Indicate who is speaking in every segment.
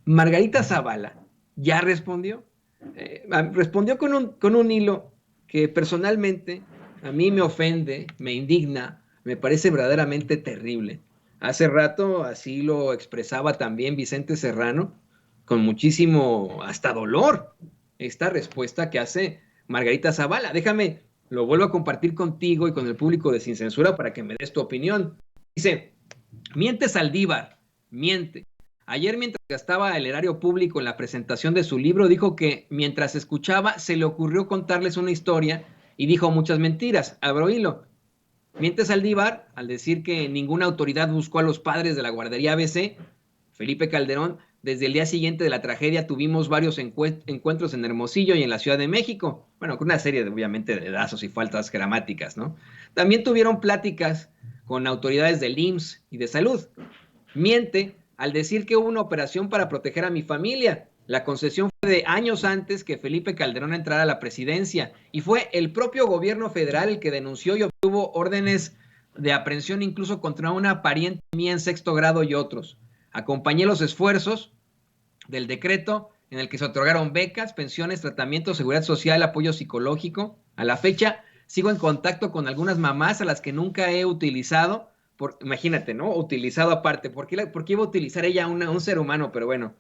Speaker 1: Margarita Zavala ya respondió. Respondió con un hilo que personalmente a mí me ofende, me indigna, me parece verdaderamente terrible. Hace rato así lo expresaba también Vicente Serrano, con muchísimo, hasta dolor, esta respuesta que hace Margarita Zavala. Déjame, lo vuelvo a compartir contigo y con el público de Sin Censura para que me des tu opinión. Dice, miente Saldívar, miente. Ayer, mientras gastaba el erario público en la presentación de su libro, dijo que mientras escuchaba se le ocurrió contarles una historia y dijo muchas mentiras. Abro hilo. Miente Saldívar al decir que ninguna autoridad buscó a los padres de la guardería ABC. Felipe Calderón, desde el día siguiente de la tragedia tuvimos varios encuentros en Hermosillo y en la Ciudad de México. Bueno, con una serie de, obviamente, de dedazos y faltas gramáticas, ¿no? También tuvieron pláticas con autoridades del IMSS y de salud. Miente al decir que hubo una operación para proteger a mi familia. La concesión fue de años antes que Felipe Calderón entrara a la presidencia y fue el propio gobierno federal el que denunció y obtuvo órdenes de aprehensión incluso contra una pariente mía en 6º grado y otros. Acompañé los esfuerzos del decreto en el que se otorgaron becas, pensiones, tratamiento, seguridad social, apoyo psicológico. A la fecha sigo en contacto con algunas mamás a las que nunca he utilizado. Imagínate, ¿no? Utilizado aparte. ¿Por qué iba a utilizar ella a un ser humano? Pero bueno,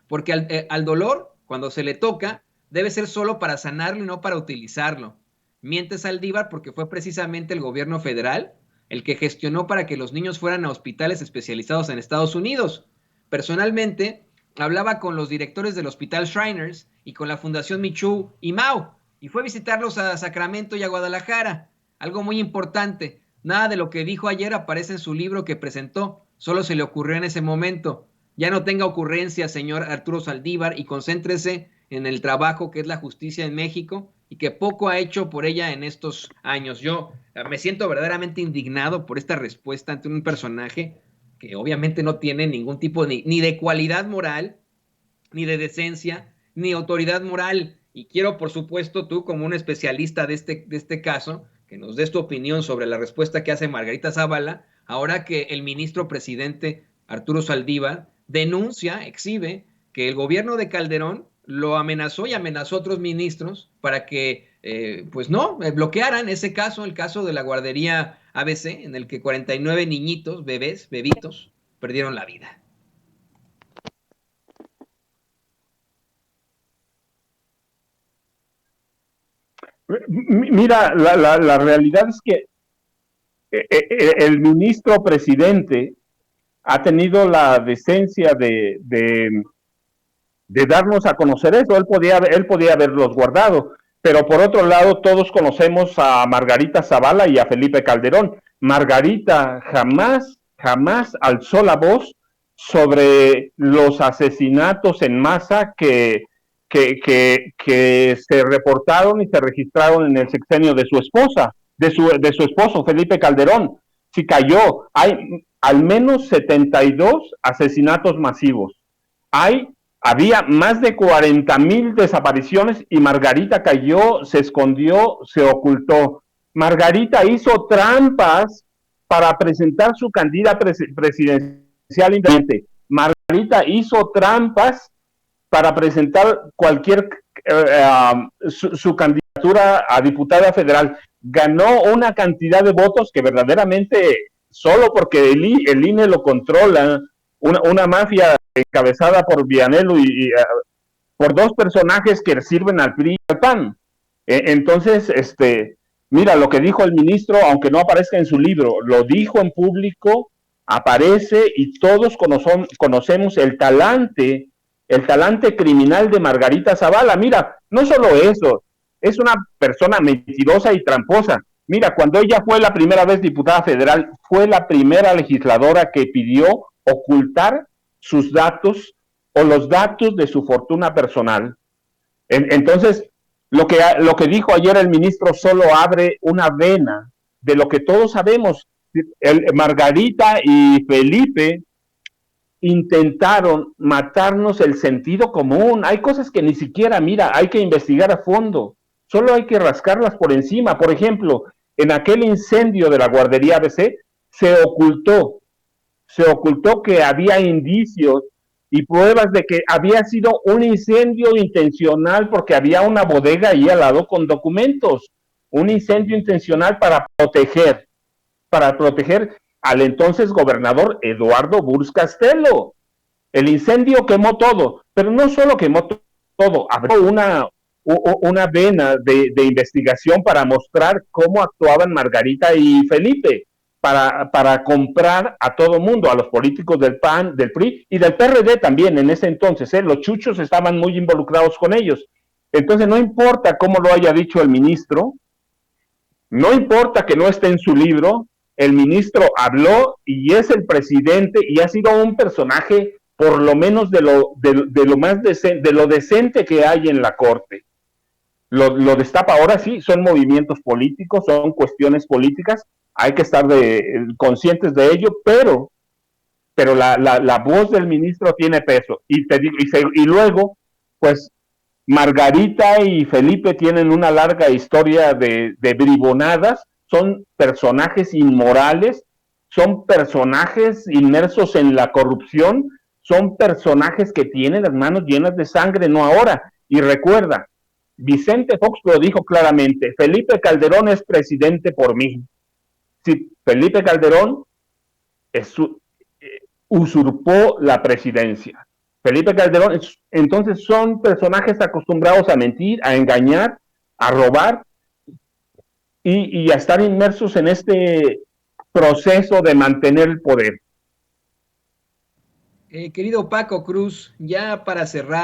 Speaker 1: porque al dolor, cuando se le toca, debe ser solo para sanarlo y no para utilizarlo. Miente Saldívar porque fue precisamente el gobierno federal el que gestionó para que los niños fueran a hospitales especializados en Estados Unidos. Personalmente, hablaba con los directores del Hospital Shriners y con la Fundación Michu y Mao, y fue a visitarlos a Sacramento y a Guadalajara. Algo muy importante, nada de lo que dijo ayer aparece en su libro que presentó, solo se le ocurrió en ese momento. Ya no tenga ocurrencias, señor Arturo Saldívar, y concéntrese en el trabajo que es la justicia en México y que poco ha hecho por ella en estos años. Yo me siento verdaderamente indignado por esta respuesta ante un personaje que obviamente no tiene ningún tipo ni de cualidad moral, ni de decencia, ni autoridad moral. Y quiero, por supuesto, tú como un especialista de este caso, que nos des tu opinión sobre la respuesta que hace Margarita Zavala, ahora que el ministro presidente Arturo Saldívar denuncia, exhibe, que el gobierno de Calderón lo amenazó y amenazó a otros ministros para que, pues no, bloquearan ese caso, el caso de la guardería ABC, en el que 49 niñitos, bebitos, perdieron la vida.
Speaker 2: Mira, la realidad es que el ministro presidente ha tenido la decencia de darnos a conocer eso. Él podía haberlos guardado, pero por otro lado todos conocemos a Margarita Zavala y a Felipe Calderón. Margarita jamás alzó la voz sobre los asesinatos en masa que se reportaron y se registraron en el sexenio de su esposa, de su esposo Felipe Calderón. Si cayó, hay al menos 72 asesinatos masivos. Había más de 40,000 desapariciones y Margarita cayó, se escondió, se ocultó. Margarita hizo trampas para presentar su candidata presidencial independiente. Margarita hizo trampas para presentar su candidatura a diputada federal. Ganó una cantidad de votos que verdaderamente, solo porque el INE lo controla, una mafia encabezada por Vianello y por dos personajes que sirven al PRI y al PAN. Entonces, mira, lo que dijo el ministro, aunque no aparezca en su libro, lo dijo en público, aparece y todos conocemos el talante criminal de Margarita Zavala. Mira, no solo eso, es una persona mentirosa y tramposa. Mira, cuando ella fue la primera vez diputada federal, fue la primera legisladora que pidió ocultar sus datos o los datos de su fortuna personal. Entonces, lo que dijo ayer el ministro solo abre una vena de lo que todos sabemos. Margarita y Felipe intentaron matarnos el sentido común. Hay cosas que ni siquiera, mira, hay que investigar a fondo. Solo hay que rascarlas por encima. Por ejemplo, en aquel incendio de la guardería ABC se ocultó que había indicios y pruebas de que había sido un incendio intencional porque había una bodega ahí al lado con documentos, un incendio intencional para proteger al entonces gobernador Eduardo Burz Castelo. El incendio quemó todo, pero no solo quemó todo, abrió una vena de investigación para mostrar cómo actuaban Margarita y Felipe, para comprar a todo mundo, a los políticos del PAN, del PRI y del PRD también en ese entonces. Los chuchos estaban muy involucrados con ellos. Entonces no importa cómo lo haya dicho el ministro, no importa que no esté en su libro, el ministro habló y es el presidente y ha sido un personaje por lo menos de lo más decente, de lo decente que hay en la corte. Lo destapa ahora sí, son movimientos políticos, son cuestiones políticas, hay que estar conscientes de ello, pero la voz del ministro tiene peso. Y luego, pues Margarita y Felipe tienen una larga historia de bribonadas, son personajes inmorales, son personajes inmersos en la corrupción, son personajes que tienen las manos llenas de sangre, no ahora. Y recuerda, Vicente Fox lo dijo claramente, Felipe Calderón es presidente por mí. Sí, Felipe Calderón usurpó la presidencia. Felipe Calderón, entonces son personajes acostumbrados a mentir, a engañar, a robar y a estar inmersos en este proceso de mantener el poder.
Speaker 1: Querido Paco Cruz, ya para cerrar.